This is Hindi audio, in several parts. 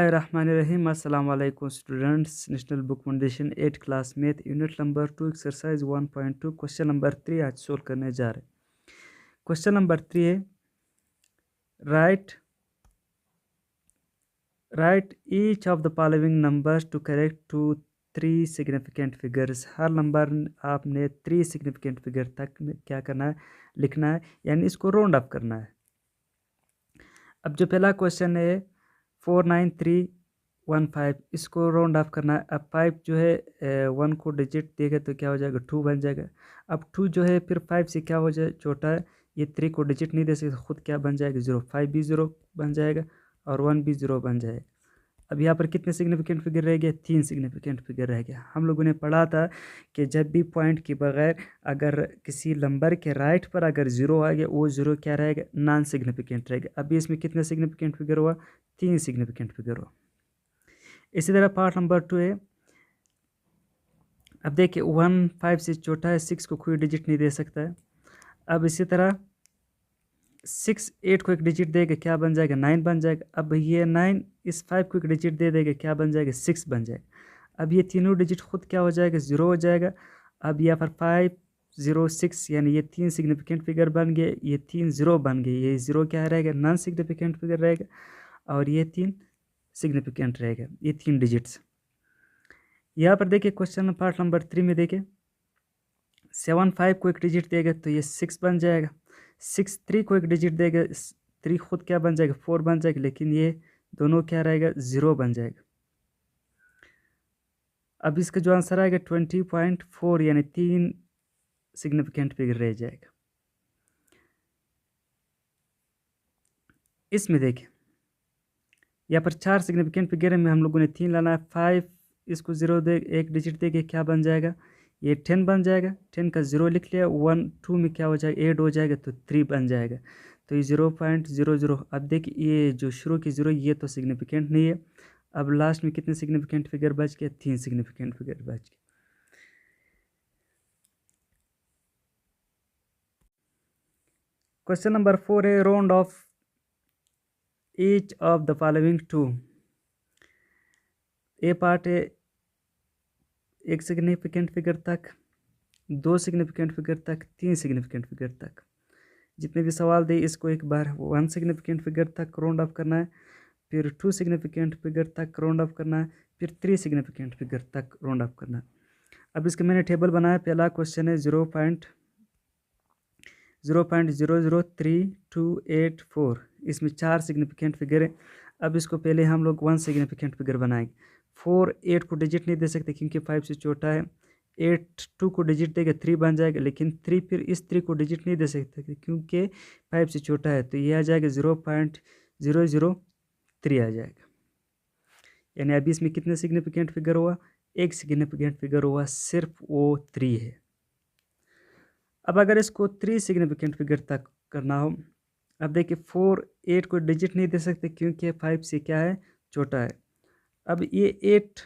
बिस्मिल्लाहिर्रहमानिर्रहीम। अस्सलाम वालेकुम students. National book foundation 8 class math unit number 2 exercise 1.2 question number 3 आज सोल्व करने जा रहे हैं। क्वेश्चन नंबर 3 है write each of the following numbers to correct to 3 significant figures. हर नंबर आपने 3 सिग्निफिकेंट फिगर तक क्या करना है, लिखना है, यानी इसको राउंड अप करना है। अब जो पहला क्वेश्चन है 49315, इसको राउंड ऑफ करना है। अब 5 जो है 1 को डिजिट देगा तो क्या हो जाएगा 2 बन जाएगा। अब 2 जो है फिर 5 से क्या हो जाए छोटा है, ये 3 को डिजिट नहीं दे सकते, खुद क्या बन जाएगा 0। 5 भी 0 बन जाएगा और 1 भी 0 बन जाएगा। अब यहाँ पर कितने सिग्निफिकेंट फिगर रह गए, 3 सिग्निफिकेंट फिगर रह गया। हम लोगों ने पढ़ा था कि जब भी पॉइंट के बगैर अगर किसी नंबर के राइट पर अगर 0 आ गया, वो 0 क्या रहेगा, नॉन सिग्निफिकेंट रहेगा। अभी इसमें कितने सिग्निफिकेंट फिगर हुआ, 3 सिग्निफिकेंट फिगर हुआ। इसी तरह पार्ट नंबर 2 है। अब देखिए 1 5 से छोटा है, 6 को कोई डिजिट नहीं दे सकता है। अब इसी तरह 6 8 को एक डिजिट देगा, क्या बन जाएगा 9 बन जाएगा। अब ये 9 इस 5 को एक डिजिट दे देगा, क्या बन जाएगा 6 बन जाएगा। अब ये तीनों डिजिट खुद क्या हो जाएगा 0 हो जाएगा। अब यहाँ पर 5 0 6 यानी ये 3 सिग्निफिकेंट फिगर बन गए, ये 3 0 बन गए। ये 0 क्या रहेगा, नॉन सिग्निफिकेंट फिगर रहेगा और ये 3 सिग्निफिकेंट रहेगा, ये 3 डिजिट्स। यहाँ पर देखिए क्वेश्चन पार्ट नंबर 3 में देखिए 7 5 को एक डिजिट देगा तो ये 6 बन जाएगा। 6 3 को एक डिजिट देगा, 3 खुद क्या बन जाएगा 4 बन जाएगा, लेकिन ये दोनों क्या रहेगा 0 बन जाएगा। अब इसका जो आंसर आएगा 20.4 यानी 3 सिग्निफिकेंट फिगर रह जाएगा। इसमें देखिए यहाँ पर 4 सिग्निफिकेंट फिगर में हम लोगों ने 3 लाना है। 5 इसको 0 दे एक डिजिट देके क्या बन जाएगा, ये 10 बन जाएगा। 10 का 0 लिख लिया। 1 2 में क्या हो जाएगा, 8 हो जाएगा तो 3 बन जाएगा। तो ये 0.00। अब देखिए ये जो शुरू की 0 ये तो सिग्निफिकेंट नहीं है। अब लास्ट में कितने सिग्निफिकेंट फिगर बच गए, 3 सिग्निफिकेंट फिगर बच गए। क्वेश्चन नंबर 4 है round off each of the following to. A part है 1 सिग्निफिकेंट फिगर तक, 2 सिग्निफिकेंट फिगर तक, 3 सिग्निफिकेंट फिगर तक। जितने भी सवाल दे इसको एक बार 1 सिग्निफिकेंट फिगर तक राउंड ऑफ करना है, फिर 2 सिग्निफिकेंट फिगर तक राउंड ऑफ करना है, फिर 3 सिग्निफिकेंट फिगर तक राउंड ऑफ करना है। अब इसका मैंने टेबल बनाया। पहला क्वेश्चन है 0.00328 इसमें 4 सिग्निफिकेंट फिगर है। अब इसको पहले हम लोग 1 सिग्निफिकेंट फिगर बनाएंगे। 4 8 को डिजिट नहीं दे सकते क्योंकि 5 से छोटा है। 8 2 को डिजिट देगा 3 बन जाएगा, लेकिन 3 फिर इस 3 को डिजिट नहीं दे सकते क्योंकि 5 से छोटा है। तो ये आ जाएगा 0.003 आ जाएगा। यानी अभी इसमें कितने सिग्निफिकेंट फिगर हुआ, 1 सिग्निफिकेंट फिगर हुआ, सिर्फ वो 3 है। अब अगर इसको 3 सिग्निफिकेंट फिगर तक करना हो, अब देखिए 4 8 को डिजिट नहीं दे सकते क्योंकि 5 से क्या है छोटा है। अब ये 8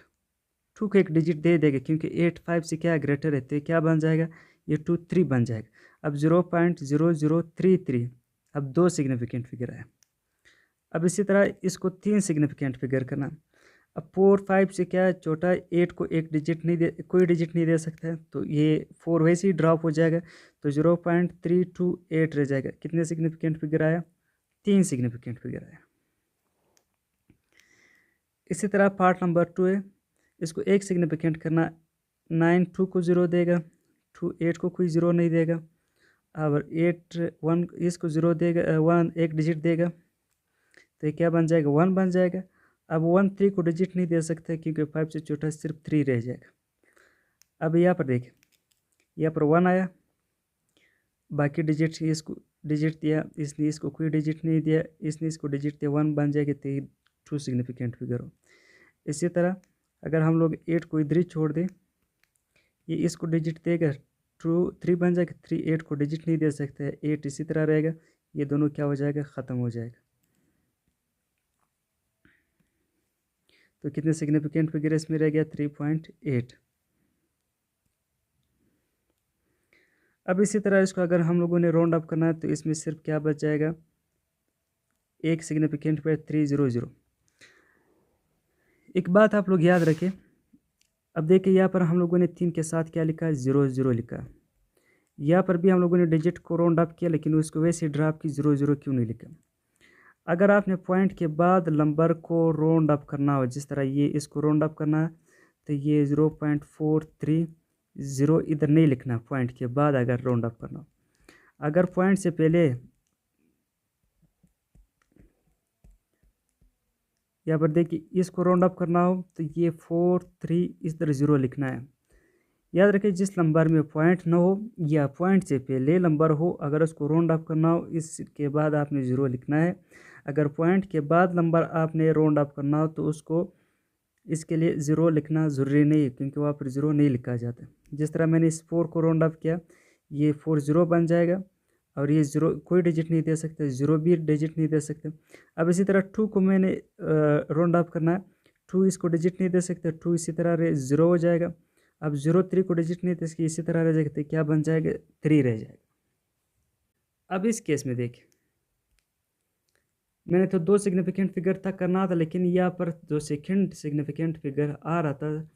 2 को एक डिजिट दे देगा क्योंकि 8 5 से क्या ग्रेटर है, तो क्या बन जाएगा, ये 2 3 बन जाएगा। अब 0.0033 अब 2 सिग्निफिकेंट फिगर है। अब इसी तरह इसको 3 सिग्निफिकेंट फिगर करना। अब 4 5 से क्या है छोटा है, 8 को एक डिजिट नहीं दे, कोई डिजिट नहीं दे सकता है, तो ये 4 वैसे ही ड्रॉप हो जाएगा। तो 0.328 रह जाएगा। कितने सिग्निफिकेंट फिगर आया, 3 सिग्निफिकेंट फिगर आया। इसी तरह पार्ट नंबर 2 है, इसको 1 सिग्निफिकेंट करना। 9 2 को 0 देगा, 2 8 को कोई 0 नहीं देगा। और 8 1 इसको 0 देगा, 1 एक डिजिट देगा, तो ये क्या बन जाएगा 1 बन जाएगा। अब 1 3 को डिजिट नहीं दे सकते क्योंकि 5 से छोटा सिर्फ 3 रह जाएगा। अब यहाँ पर देखिए यहाँ पर 1 आया, बाकी डिजिट इसको डिजिट दिया, इसने इसको कोई डिजिट नहीं दिया, इसने इसको डिजिट दिया, 1 बन जाएगा। तो 2 सिग्निफिकेंट फिगर हो। इसी तरह अगर हम लोग 8 को इधर ही छोड़ दें, ये इसको डिजिट देगा 2 3 बन जाएगा। 3 8 को डिजिट नहीं दे सकते, 8 इसी तरह रहेगा। ये दोनों क्या हो जाएगा, ख़त्म हो जाएगा। तो कितने सिग्निफिकेंट फिगर इसमें रह गया, 3.8। अब इसी तरह इसको अगर हम लोगों ने राउंड अप करना है तो इसमें सिर्फ क्या बच जाएगा, 1 सिग्निफिकेंट फिगर 300। एक बात आप लोग याद रखें, अब देखिए यहाँ पर हम लोगों ने 3 के साथ क्या लिखा है, 0 0 लिखा। यहाँ पर भी हम लोगों ने डिजिट को राउंड अप किया, लेकिन उसको वैसे ड्रॉप की 0 0 क्यों नहीं लिखा। अगर आपने पॉइंट के बाद नंबर को राउंड अप करना हो, जिस तरह ये इसको राउंड अप करना है, तो ये 0.430 इधर नहीं लिखना, पॉइंट के बाद अगर राउंड अप करना हो। अगर पॉइंट से पहले यहाँ पर देखिए इसको राउंड अप करना हो तो ये 43 इधर 0 लिखना है। याद रखिए जिस नंबर में पॉइंट ना हो या पॉइंट से पहले नंबर हो, अगर उसको राउंड अप करना हो इसके बाद आपने 0 लिखना है। अगर पॉइंट के बाद नंबर आपने राउंड अप करना हो तो उसको इसके लिए 0 लिखना ज़रूरी नहीं है, क्योंकि वहाँ पर 0 नहीं लिखा जाता। जिस तरह मैंने इस 4 को राउंड अप किया, ये 4 0 बन जाएगा, और ये 0 कोई डिजिट नहीं दे सकते, 0 भी डिजिट नहीं दे सकते। अब इसी तरह 2 को मैंने राउंड अप करना है, 2 इसको डिजिट नहीं दे सकते, 2 इसी तरह 0 हो जाएगा। अब 0 3 को डिजिट नहीं दे सकते, इसी तरह रह जाएगा, तो क्या बन जाएगा, 3 रह जाएगा। अब इस केस में देखिए, मैंने तो 2 सिग्निफिकेंट फिगर तक करना था, लेकिन यहाँ पर जो सेकंड सिग्निफिकेंट फिगर आ रहा था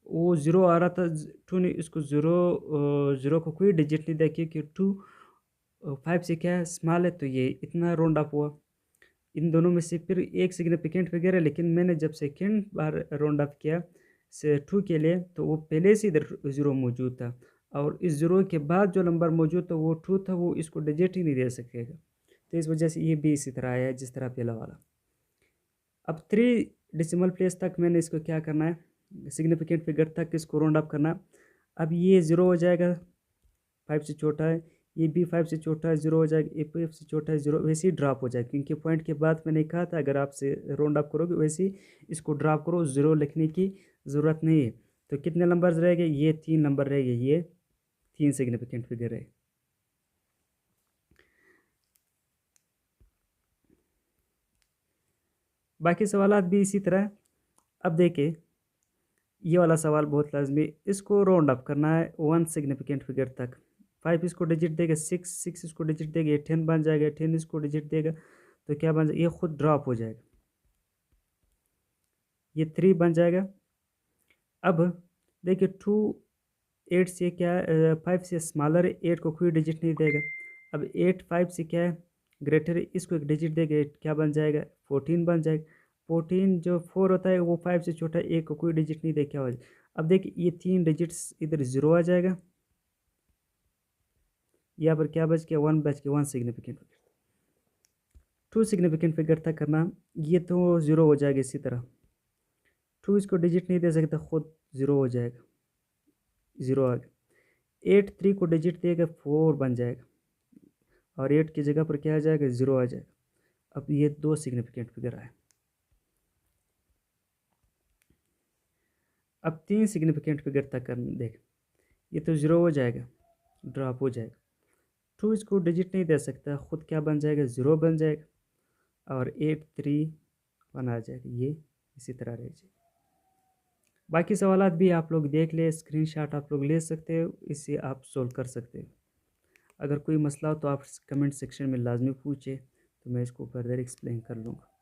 वो 0 आ रहा था। 2 ने इसको 0 को कोई डिजिट नहीं दिया, क्योंकि 2 5 से क्या है, स्मॉल है, तो ये इतना राउंड अप हुआ। इन दोनों में से फिर एक सिग्निफिकेंट फिगर है, लेकिन मैंने जब सेकंड बार राउंड अप किया से 2 के लिए, तो वो पहले से इधर 0 मौजूद था, और इस 0 के बाद जो नंबर मौजूद था वो 2 था, वो इसको डिजिट ही नहीं दे सकेगा। तो इस वजह से ये भी इसी तरह आया है जिस तरह पहला वाला। अब 3 डेसिमल प्लेस तक मैंने इसको क्या करना है, सिग्निफिकेंट फिगर तक इसको राउंड अप करना है। अब ये 0 हो जाएगा, 5 से छोटा है, ये भी 5 से छोटा है, 0 हो जाएगा, ये 5 से छोटा है, 0 वैसे ही ड्रॉप हो जाएगा, क्योंकि पॉइंट के बाद मैंने कहा था अगर आपसे राउंड अप करोगे वैसे ही इसको ड्रॉप करो, 0 लिखने की ज़रूरत नहीं है। तो कितने नंबर्स रह गए, ये 3 नंबर रह गए, ये 3 सिग्निफिकेंट फिगर है। बाकी सवालात भी इसी तरह। अब देखिए ये वाला सवाल बहुत लाजमी, इसको राउंड अप करना है 1 सिग्निफिकेंट फिगर तक। 5 इसको डिजिट देगा, 6 इसको डिजिट देगा, ये 10 बन जाएगा, 10 इसको डिजिट देगा, तो क्या बन जाएगा, ये खुद ड्रॉप हो जाएगा, ये 3 बन जाएगा। अब देखिए 2 8 से क्या है, 5 से स्मॉलर है, 8 को कोई डिजिट नहीं देगा। अब 8 5 से क्या है, ग्रेटर है, इसको एक डिजिट देगा, 8 क्या बन जाएगा, 14 बन जाएगा। 14 जो 4 होता है वो 5 से छोटा है, 1 को कोई डिजिट नहीं दे, क्या हो जाएगा। अब देखिए ये 3 डिजिट्स इधर 0 आ जाएगा, यहाँ पर क्या बच गया, 1 बच गया, 1 सिग्निफिकेंट फिगर। 2 सिग्निफिकेंट फिगर तक करना, ये तो 0 हो जाएगा इसी तरह। 2 इसको डिजिट नहीं दे सकता, खुद 0 हो जाएगा, 0 आ गया। 8 3 को डिजिट देगा, 4 बन जाएगा, और 8 की जगह पर क्या आ जाएगा, 0 आ जाएगा। अब ये 2 सिग्निफिकेंट फिगर आए। अब 3 सिग्निफिकेंट फिगर तक कर देख, ये तो 0 हो जाएगा, ड्रॉप हो जाएगा। 2 इसको डिजिट नहीं दे सकता, खुद क्या बन जाएगा, 0 बन जाएगा, और 8 3 1 आ जाएगा, ये इसी तरह रह जाएगा। बाकी सवालात भी आप लोग देख ले, स्क्रीनशॉट आप लोग ले सकते हो, इससे आप सोल्व कर सकते हो। अगर कोई मसला हो तो आप कमेंट सेक्शन में लाजमी पूछे, तो मैं इसको फर्दर एक्सप्लेन कर लूँगा।